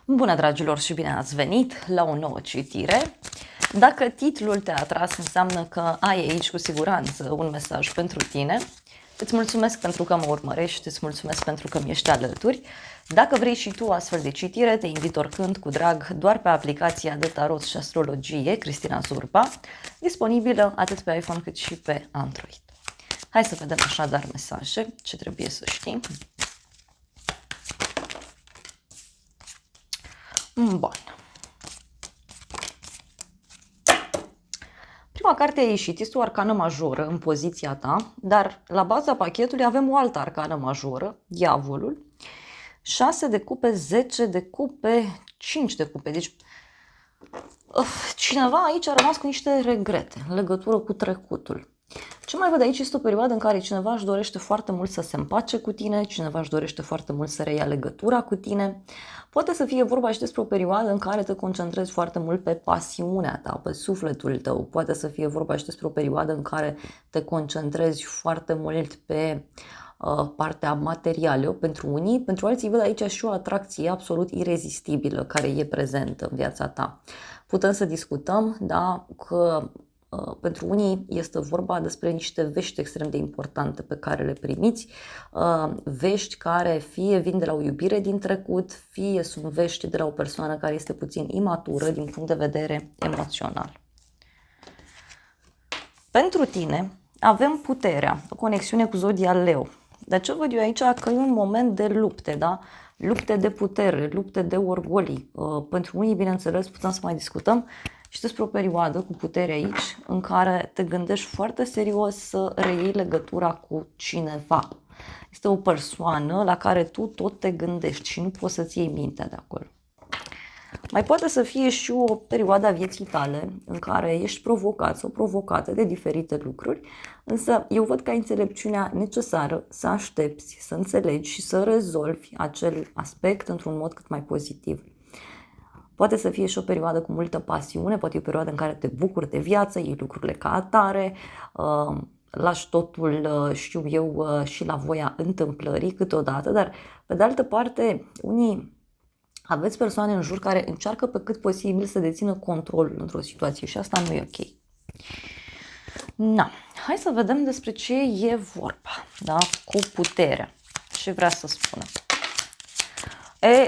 Bună, dragilor, și bine ați venit la o nouă citire. Dacă titlul te-a atras, înseamnă că ai aici cu siguranță un mesaj pentru tine. Îți mulțumesc pentru că mă urmărești, îți mulțumesc pentru că mi ești alături. Dacă vrei și tu astfel de citire, te invit oricând cu drag doar pe aplicația de tarot și astrologie Cristina Zurba, disponibilă atât pe iPhone cât și pe Android. Hai să vedem așadar mesaje, ce trebuie să știi. Bun. Prima carte a ieșit, este o arcană majoră în poziția ta, dar la baza pachetului avem o altă arcană majoră, diavolul, 6 de cupe, 10 de cupe, 5 de cupe. Deci cineva aici a rămas cu niște regrete în legătură cu trecutul. Ce mai văd aici este o perioadă în care cineva își dorește foarte mult să se împace cu tine, cineva își dorește foarte mult să reia legătura cu tine. Poate să fie vorba și despre o perioadă în care te concentrezi foarte mult pe pasiunea ta, pe sufletul tău. Poate să fie vorba și despre o perioadă în care te concentrezi foarte mult pe partea materială pentru unii, pentru alții văd aici și o atracție absolut irezistibilă care e prezentă în viața ta. Putem să discutăm, da, că pentru unii este vorba despre niște vești extrem de importante pe care le primiți, vești care fie vin de la o iubire din trecut, fie sunt vești de la o persoană care este puțin imatură din punct de vedere emoțional. Pentru tine avem puterea, o conexiune cu zodia Leu. Dar ce văd eu aici? Că e un moment de lupte, da? Lupte de putere, lupte de orgolii. Pentru unii, bineînțeles, putem să mai discutăm și despre o perioadă cu putere aici, în care te gândești foarte serios să reiei legătura cu cineva. Este o persoană la care tu tot te gândești și nu poți să-ți iei mintea de acolo. Mai poate să fie și o perioadă a vieții tale în care ești provocat sau provocată de diferite lucruri, însă eu văd că ai înțelepciunea necesară să aștepți, să înțelegi și să rezolvi acel aspect într-un mod cât mai pozitiv. Poate să fie și o perioadă cu multă pasiune, poate e o perioadă în care te bucuri de viață, iei lucrurile ca atare, lași totul, știu eu, și la voia întâmplării câteodată, dar pe de altă parte, unii aveți persoane în jur care încearcă pe cât posibil să dețină controlul într-o situație și asta nu e ok. Na, hai să vedem despre ce e vorba, da? Cu puterea. Ce vrea să spună?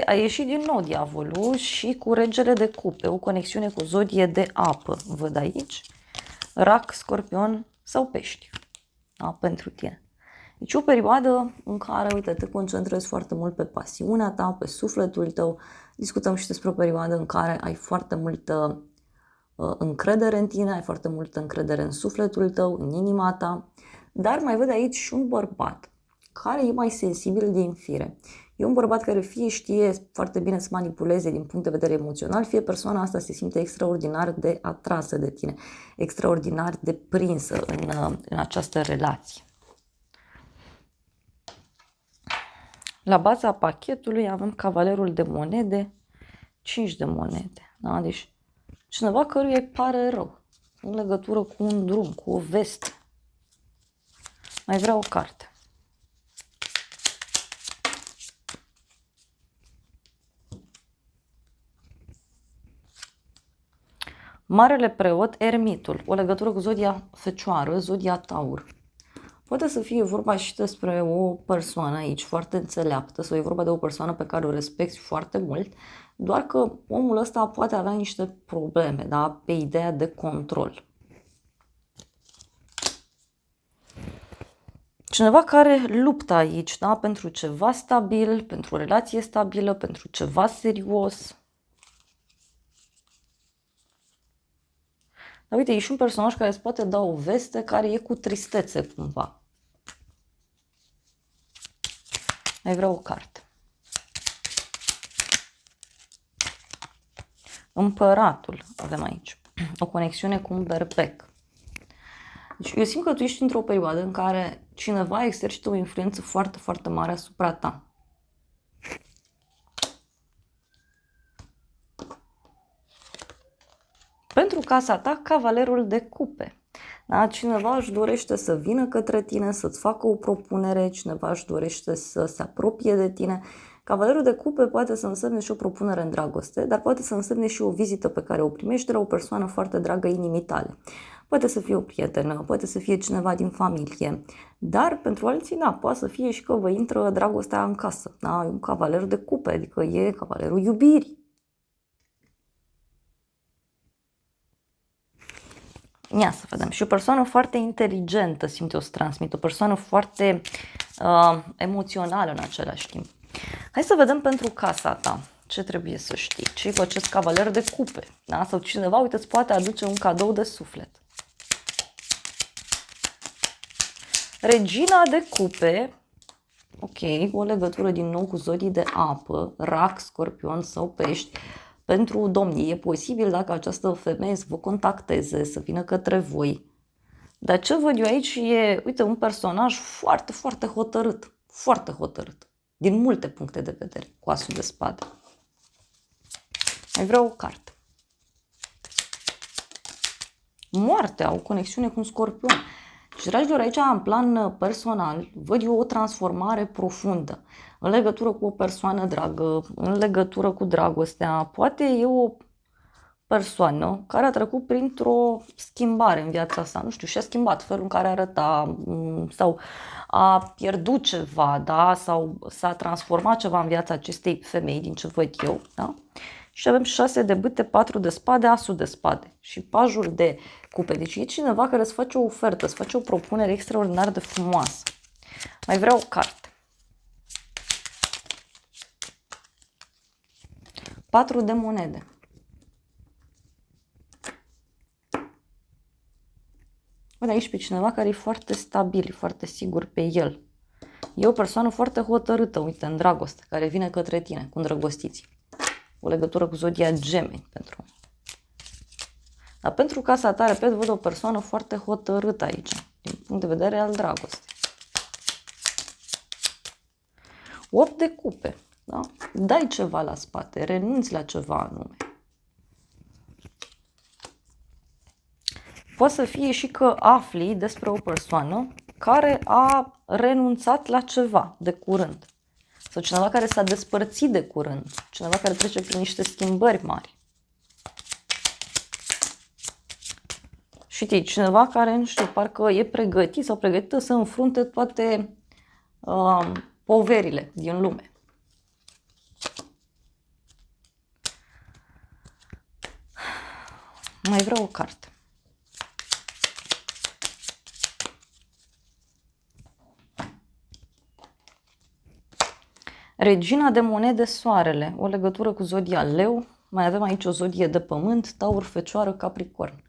A ieșit din nou diavolul și cu regele de cupe, o conexiune cu zodie de apă, văd aici, rac, scorpion sau pești, da? Pentru tine. Deci o perioadă în care, uite, te concentrezi foarte mult pe pasiunea ta, pe sufletul tău. Discutăm și despre o perioadă în care ai foarte multă încredere în tine, ai foarte multă încredere în sufletul tău, în inima ta. Dar mai văd aici și un bărbat care e mai sensibil din fire. E un bărbat care fie știe foarte bine să manipuleze din punct de vedere emoțional, fie persoana asta se simte extraordinar de atrasă de tine, extraordinar de prinsă în această relație. La baza pachetului avem cavalerul de monede, 5 de monede. Da? Deci cineva căruia îi pare rău în legătură cu un drum, cu o veste. Mai vrea o carte. Marele preot, ermitul, o legătură cu zodia Fecioară, zodia Taur. Poate să fie vorba și despre o persoană aici foarte înțeleaptă sau e vorba de o persoană pe care o respecti foarte mult, doar că omul ăsta poate avea niște probleme, da? Pe ideea de control. Cineva care luptă aici, da? Pentru ceva stabil, pentru o relație stabilă, pentru ceva serios. Dar uite, e și un personaj care îți poate da o veste care e cu tristețe cumva. Mai vreau o carte. Împăratul avem aici. O conexiune cu un berbec. Deci eu simt că tu ești într-o perioadă în care cineva exercită o influență foarte, foarte mare asupra ta. Pentru casa ta, cavalerul de cupe. Da? Cineva își dorește să vină către tine, să-ți facă o propunere, cineva își dorește să se apropie de tine, Cavalerul de cupe poate să însemne și o propunere în dragoste, dar poate să însemne și o vizită pe care o primești de la o persoană foarte dragă inimii tale. Poate să fie o prietenă, poate să fie cineva din familie, dar pentru alții, da, poate să fie și că vă intră dragostea în casă. Da? E un cavaler de cupe, adică e cavalerul iubirii. Ia să vedem. Și o persoană foarte inteligentă, simt eu să transmit, o persoană foarte emoțională în același timp. Hai să vedem pentru casa ta ce trebuie să știi. Ce cu acest cavaler de cupe? Da? Sau cineva, uite, îți poate aduce un cadou de suflet. Regina de cupe, ok, o legătură din nou cu zodii de apă, rac, scorpion sau pești. Pentru domnii e posibil dacă această femeie să vă contacteze, să vină către voi. Dar ce văd eu aici e, uite, un personaj foarte, foarte hotărât. Foarte hotărât. Din multe puncte de vedere, cu asul de spade. Mai vreau o carte. Moartea, o conexiune cu un scorpion. Și, dragilor, aici, în plan personal, văd eu o transformare profundă în legătură cu o persoană dragă, în legătură cu dragostea. Poate e o persoană care a trecut printr-o schimbare în viața sa, nu știu, și-a schimbat felul în care arăta sau a pierdut ceva, da? Sau s-a transformat ceva în viața acestei femei, din ce văd eu, da? Și avem 6 de bâte, 4 de spade, asul de spade și pajul de cupe. Deci e cineva care îți face o ofertă, îți face o propunere extraordinar de frumoasă. Mai vreau o carte. 4 de monede. Văd aici pe cineva care e foarte stabil, foarte sigur pe el. E o persoană foarte hotărâtă, uite, în dragoste, care vine către tine, cu îndrăgostiții. O legătură cu zodia Gemeni pentru mine. Dar pentru casa ta, repet, văd o persoană foarte hotărâtă aici, din punct de vedere al dragostei. 8 de cupe, da? Dai ceva la spate, renunți la ceva anume. Poate să fie și că afli despre o persoană care a renunțat la ceva de curând. Sau cineva care s-a despărțit de curând. Cineva care trece prin niște schimbări mari. Și uite, cineva care, nu știu, parcă e pregătit sau pregătită să înfrunte toate poverile din lume. Mai vreau o carte. Regina de monede, soarele, o legătură cu zodia Leu. Mai avem aici o zodie de pământ, Taur, Fecioară, Capricorn.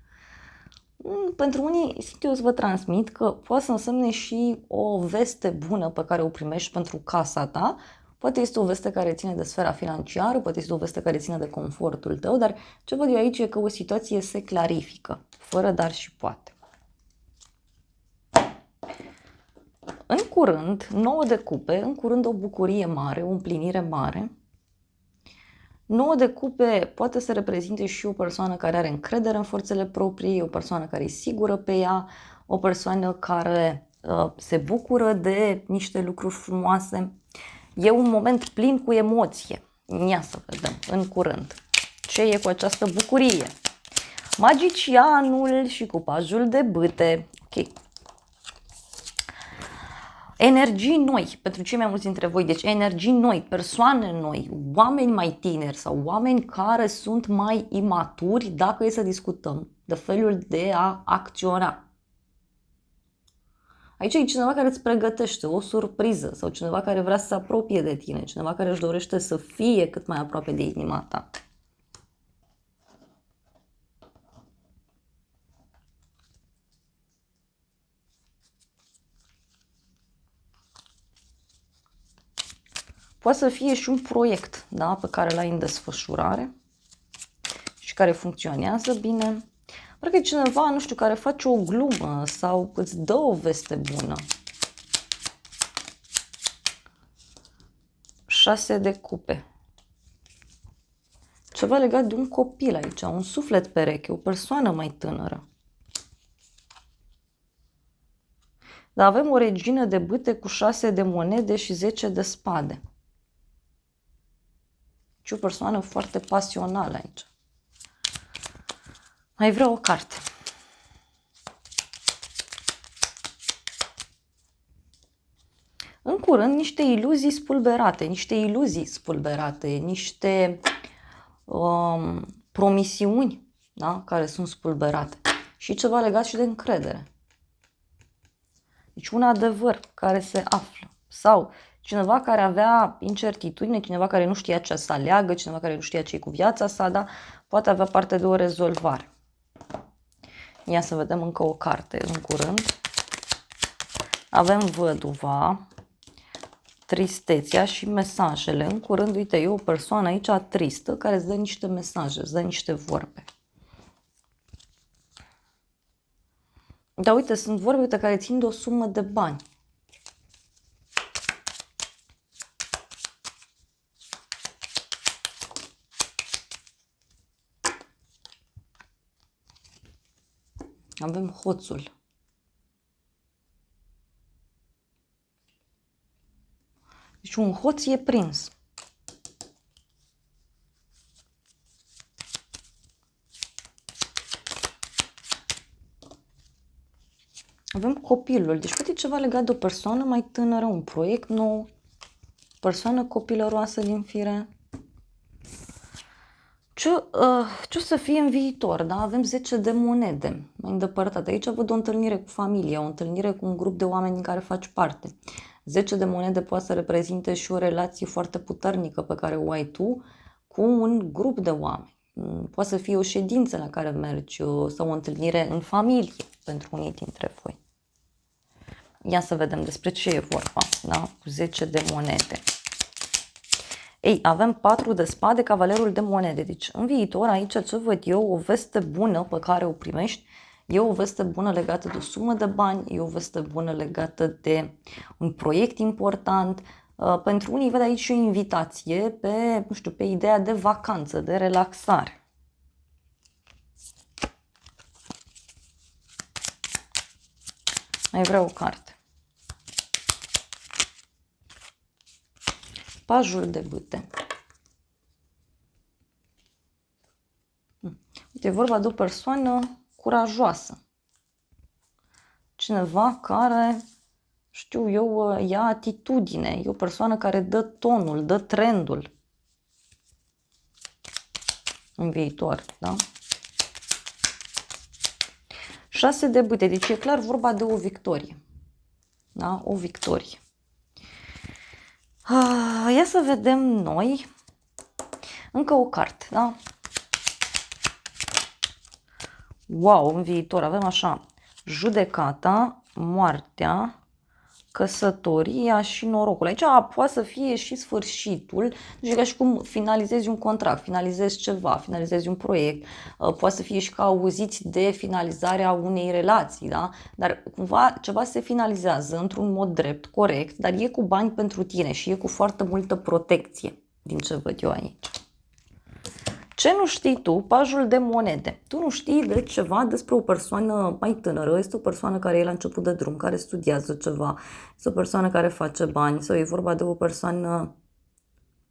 Pentru unii, simt eu să vă transmit că poate să însemne și o veste bună pe care o primești pentru casa ta. Poate este o veste care ține de sfera financiară, poate este o veste care ține de confortul tău, dar ce văd eu aici e că o situație se clarifică, fără dar și poate. În curând, 9 de cupe, în curând o bucurie mare, o împlinire mare. 9 de cupe poate să reprezinte și o persoană care are încredere în forțele proprii, o persoană care e sigură pe ea, o persoană care se bucură de niște lucruri frumoase. E un moment plin cu emoție. Ia să vedem în curând ce e cu această bucurie. Magicianul și cu pajul de bâte. Ok. Energii noi, pentru cei mai mulți dintre voi, deci energii noi, persoane noi, oameni mai tineri sau oameni care sunt mai imaturi, dacă e să discutăm de felul de a acționa. Aici e cineva care îți pregătește o surpriză sau cineva care vrea să se apropie de tine, cineva care își dorește să fie cât mai aproape de inima ta. Poate să fie și un proiect, da, pe care l-ai în desfășurare și care funcționează bine. Parcă e cineva, nu știu, care face o glumă sau îți dă o veste bună. 6 de cupe. Ceva legat de un copil aici, un suflet pereche, o persoană mai tânără. Dar avem o regină de bâte cu 6 de monede și 10 de spade. Deci o persoană foarte pasională aici. Mai vreau o carte. În curând, niște iluzii spulberate, niște promisiuni, da? Care sunt spulberate. Și ceva legat și de încredere. Deci un adevăr care se află. Sau cineva care avea incertitudine, cineva care nu știa ce să aleagă, cineva care nu știa ce e cu viața sa, da? Poate avea parte de o rezolvare. Ia să vedem încă o carte în curând. Avem văduva, tristețea și mesajele. În curând, uite, e o persoană aici tristă care îți dă niște mesaje, îți dă niște vorbe. Dar uite, sunt vorbe, uite, care țin de o sumă de bani. Avem hoțul. Deci un hoț e prins. Avem copilul. Deci poate ceva legat de o persoană mai tânără, un proiect nou, persoană copilăroasă din fire. Ce o să fie în viitor, da? Avem 10 de monede mai îndepărtate. Aici văd o întâlnire cu familia, o întâlnire cu un grup de oameni din care faci parte. 10 de monede poate să reprezinte și o relație foarte puternică pe care o ai tu cu un grup de oameni. Poate să fie o ședință la care mergi sau o întâlnire în familie pentru unii dintre voi. Ia să vedem despre ce e vorba, da? Cu 10 de monede. Ei, avem 4 de spade, cavalerul de monede. Deci, în viitor, aici ce văd eu, o veste bună pe care o primești, e o veste bună legată de o sumă de bani, e o veste bună legată de un proiect important. Pentru unii văd aici și o invitație pe, nu știu, pe ideea de vacanță, de relaxare. Mai vreau o carte. Pajul de bâte. Uite, e vorba de o persoană curajoasă. Cineva care, știu eu, ia atitudine. E o persoană care dă tonul, dă trendul în viitor, da? 6 de bâte. Deci e clar vorba de o victorie. Da? O victorie. Ia să vedem noi încă o carte, da? Wow, în viitor avem așa, judecata, moartea, căsătoria și norocul. Aici poate să fie și sfârșitul, deci ca și cum finalizezi un contract, finalizezi ceva, finalizezi un proiect, poate să fie și că auziți de finalizarea unei relații, da? Dar cumva ceva se finalizează într-un mod drept, corect, dar e cu bani pentru tine și e cu foarte multă protecție, din ce văd eu aici. Ce nu știi tu? Pajul de monede. Tu nu știi de ceva despre o persoană mai tânără, este o persoană care e la început de drum, care studiază ceva, este o persoană care face bani sau e vorba de o persoană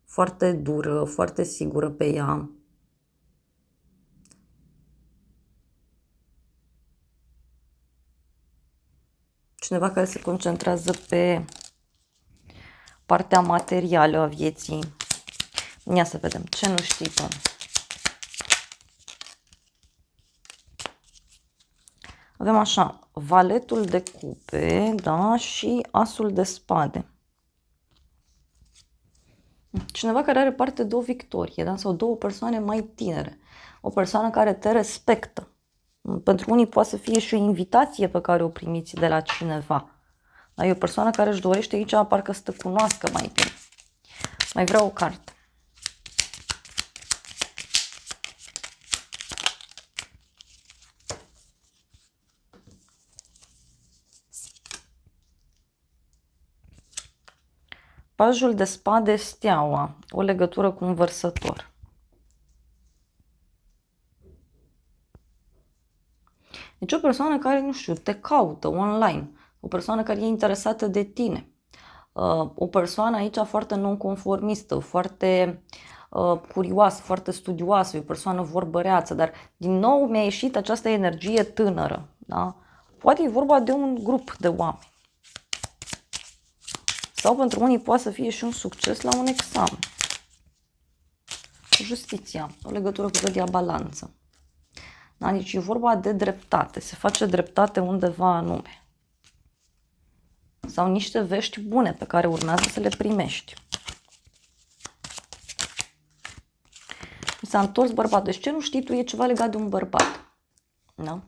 foarte dură, foarte sigură pe ea. Cineva care se concentrează pe partea materială a vieții. Ia să vedem ce nu știi tu. Avem așa, valetul de cupe, da, și asul de spade. Cineva care are parte de o victorie, da, sau două persoane mai tinere. O persoană care te respectă. Pentru unii poate să fie și o invitație pe care o primiți de la cineva. Da, e o persoană care își dorește aici parcă să te cunoască mai bine. Mai vreau o carte. Pajul de spade, steaua, o legătură cu un vărsător. Deci o persoană care, nu știu, te caută online, o persoană care e interesată de tine, o persoană aici foarte nonconformistă, foarte curioasă, foarte studioasă, e o persoană vorbăreață, dar din nou mi-a ieșit această energie tânără. Da? Poate e vorba de un grup de oameni. Sau pentru unii poate să fie și un succes la un examen. Justiția, o legătură cu zodia balanță. Da? Deci e vorba de dreptate, se face dreptate undeva anume. Sau niște vești bune pe care urmează să le primești. Mi s-a întors bărbatul. Deci ce nu știi tu e ceva legat de un bărbat. Da?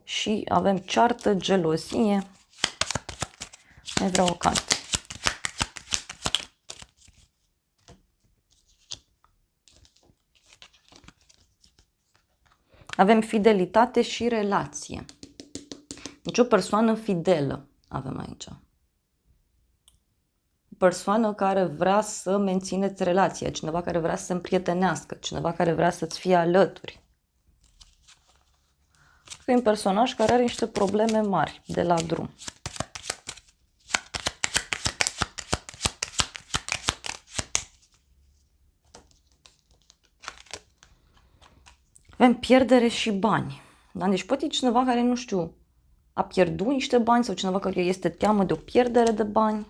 Și avem ceartă, gelozie. Mai vreau o carte. Avem fidelitate și relație. Deci o persoană fidelă avem aici. O persoană care vrea să mențineți relația, cineva care vrea să se împrietenească, cineva care vrea să-ți fie alături. E un personaj care are niște probleme mari de la drum. Avem pierdere și bani. Da? Deci poate e cineva care, nu știu, a pierdut niște bani sau cineva care este teamă de o pierdere de bani.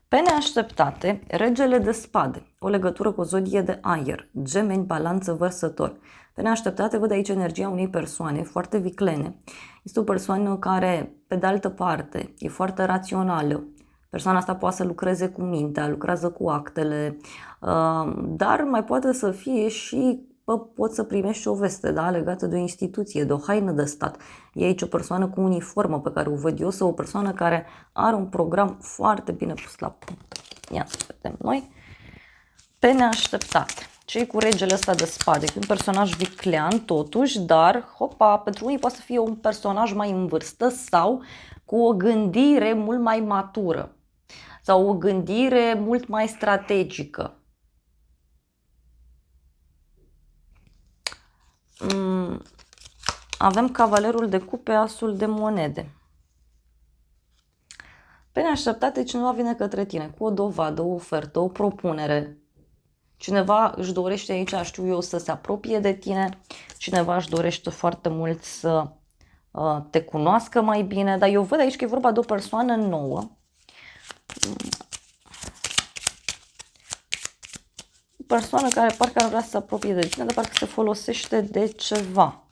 Pe neașteptate, regele de spade, o legătură cu o zodie de aer, gemeni, balanță, vărsător. Pe neașteptate văd aici energia unei persoane foarte viclene. Este o persoană care, pe de altă parte, e foarte rațională. Persoana asta poate să lucreze cu mintea, lucrează cu actele, dar mai poate să fie și poți să primești o veste, da, legată de o instituție, de o haină de stat. E aici o persoană cu uniformă pe care o văd eu, sau o persoană care are un program foarte bine pus la punct. Ia să vedem noi. Pe neașteptate. Cei cu regele ăsta de spade, un personaj viclean totuși, dar, hopa, pentru unii poate să fie un personaj mai în vârstă sau cu o gândire mult mai matură sau o gândire mult mai strategică. Avem cavalerul de cupe, asul de monede. Pe neașteptate cineva vine către tine cu o dovadă, o ofertă, o propunere. Cineva își dorește aici, știu eu, să se apropie de tine. Cineva își dorește foarte mult să te cunoască mai bine. Dar eu văd aici că e vorba de o persoană nouă. O persoană care parcă ar vrea să se apropie de tine, dar parcă se folosește de ceva.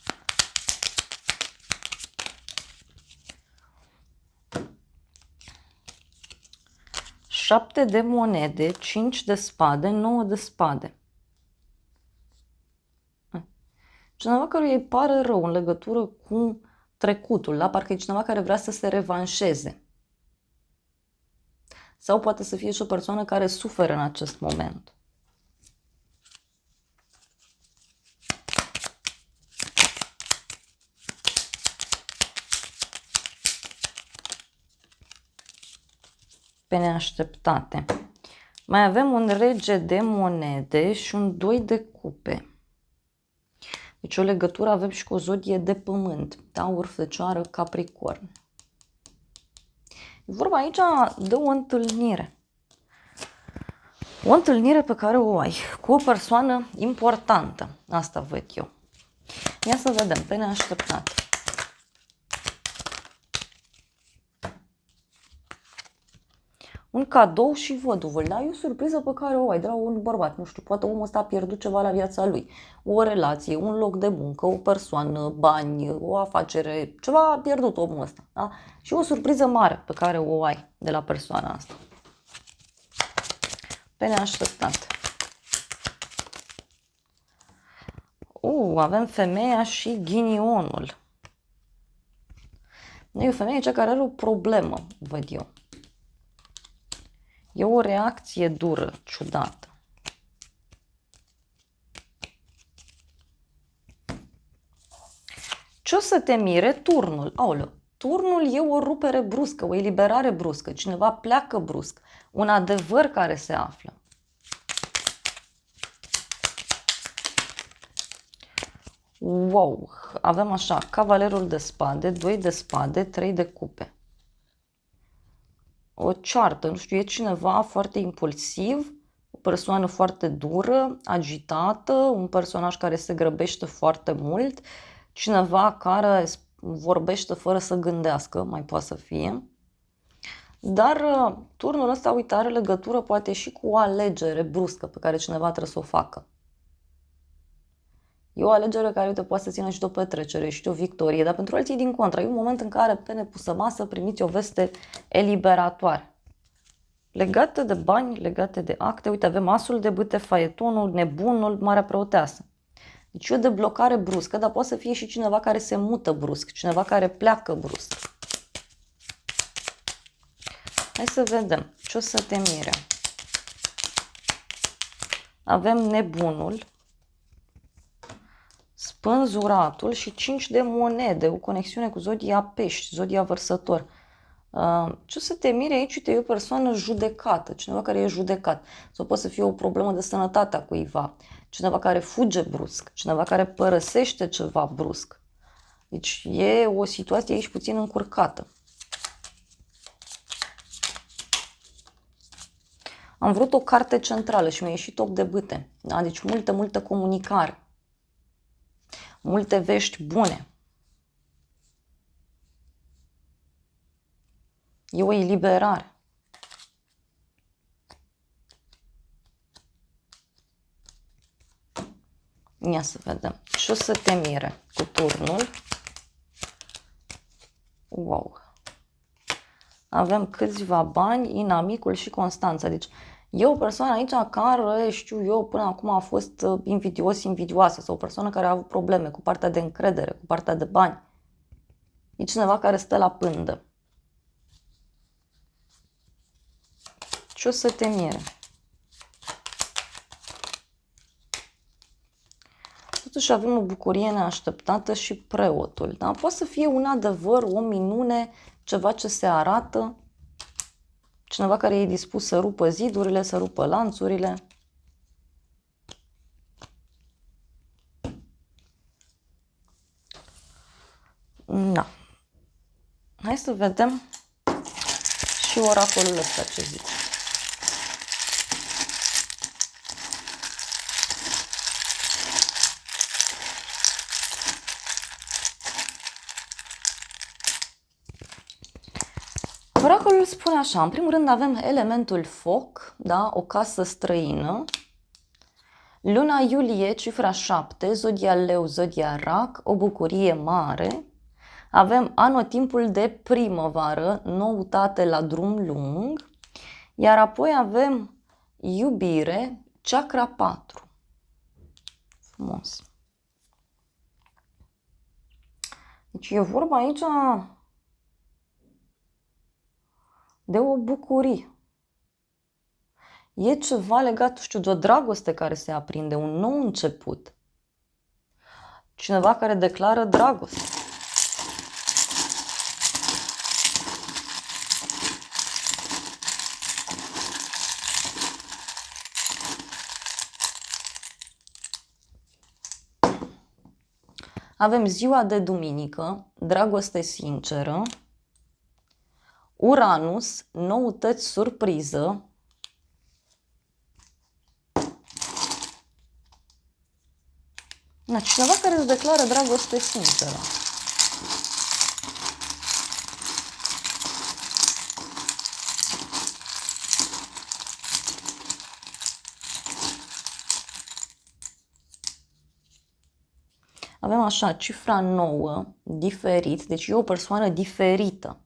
Șapte de monede, 5 de spade, 9 de spade. Cineva care îi pare rău în legătură cu trecutul, da? Parcă e cineva care vrea să se revanșeze. Sau poate să fie și o persoană care suferă în acest moment. Pe neașteptate. Mai avem un rege de monede și un 2 de cupe. Deci o legătură avem și cu o zodie de pământ. Taur, Fecioară, Capricorn. E vorba aici de o întâlnire. O întâlnire pe care o ai cu o persoană importantă. Asta văd eu. Ia să vedem, pe neașteptate. Un cadou și văduvul, da? E o surpriză pe care o ai de la un bărbat, nu știu, poate omul ăsta a pierdut ceva la viața lui, o relație, un loc de muncă, o persoană, bani, o afacere, ceva a pierdut omul ăsta, da? Și o surpriză mare pe care o ai de la persoana asta. Pe neașteptat. Avem femeia și ghinionul. E o femeie cea care are o problemă, văd eu. E o reacție dură, ciudată. Ce o să te mire? Turnul. Aoleu, turnul e o rupere bruscă, o eliberare bruscă. Cineva pleacă brusc. Un adevăr care se află. Wow! Avem așa, cavalerul de spade, 2 de spade, 3 de cupe. o ceartă, nu știu, e cineva foarte impulsiv, o persoană foarte dură, agitată, un personaj care se grăbește foarte mult, cineva care vorbește fără să gândească, mai poate să fie. Dar turnul ăsta, uite, are legătură poate și cu o alegere bruscă pe care cineva trebuie să o facă. E o alegere care, uite, poate să țină și de o petrecere și de o victorie, dar pentru alții din contră. E un moment în care, pe nepusă masă, primiți o veste eliberatoare. Legate de bani, legate de acte, uite, avem asul de bâte, faetonul, nebunul, marea preoteasă. Deci e o deblocare bruscă, dar poate să fie și cineva care se mută brusc, cineva care pleacă brusc. Hai să vedem ce o să te mire. Avem nebunul, spânzuratul și 5 de monede, o conexiune cu zodia pești, zodia vărsător. Ce o să te mire aici? Uite, e o persoană judecată, cineva care e judecat. Sau poate să fie o problemă de sănătate a cuiva, cineva care fuge brusc, cineva care părăsește ceva brusc. Deci e o situație aici puțin încurcată. Am vrut o carte centrală și mi-a ieșit 8 de bâte. Da? Deci multă comunicare. Multe vești bune. E o eliberare. Ia să vedem. Și o să te mire cu turnul. Wow. Avem câțiva bani, inamicul și Constanța. Deci e o persoană aici care, știu eu, până acum a fost invidioasă sau o persoană care a avut probleme cu partea de încredere, cu partea de bani. E cineva care stă la pândă. Ce o să te mire? Totuși avem o bucurie neașteptată și preotul. Da? Poate să fie un adevăr, o minune, ceva ce se arată, cineva care e dispus să rupă zidurile, să rupă lanțurile. Da. Hai să vedem și oracolul ăsta ce zice. Oracolul spune așa, în primul rând avem elementul foc, da? O casă străină, luna iulie, cifra 7, zodia leu, zodia rac, o bucurie mare, avem anotimpul de primăvară, noutate la drum lung, iar apoi avem iubire, chakra 4. Frumos. Deci e vorba aici de o bucurie. E ceva legat, știu, de o dragoste care se aprinde, un nou început. Cineva care declară dragoste. Avem ziua de duminică, dragoste sinceră, Uranus, noutăți surpriză, cineva care îți declară dragoste sinceră. Avem așa, cifra 9, diferit, deci e o persoană diferită.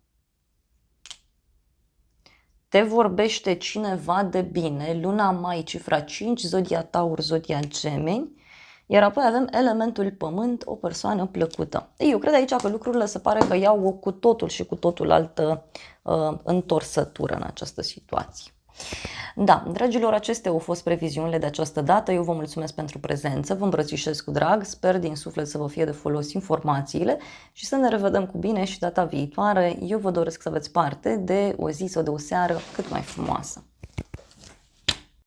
Te vorbește cineva de bine, luna mai, cifra 5, zodia Taur, zodia Gemeni, iar apoi avem elementul pământ, o persoană plăcută. Eu cred aici că lucrurile se pare că iau o cu totul și cu totul altă întorsătură în această situație. Da, dragilor, acestea au fost previziunile de această dată. Eu vă mulțumesc pentru prezență, vă îmbrățișez cu drag, sper din suflet să vă fie de folos informațiile și să ne revedem cu bine și data viitoare. Eu vă doresc să aveți parte de o zi sau de o seară cât mai frumoasă.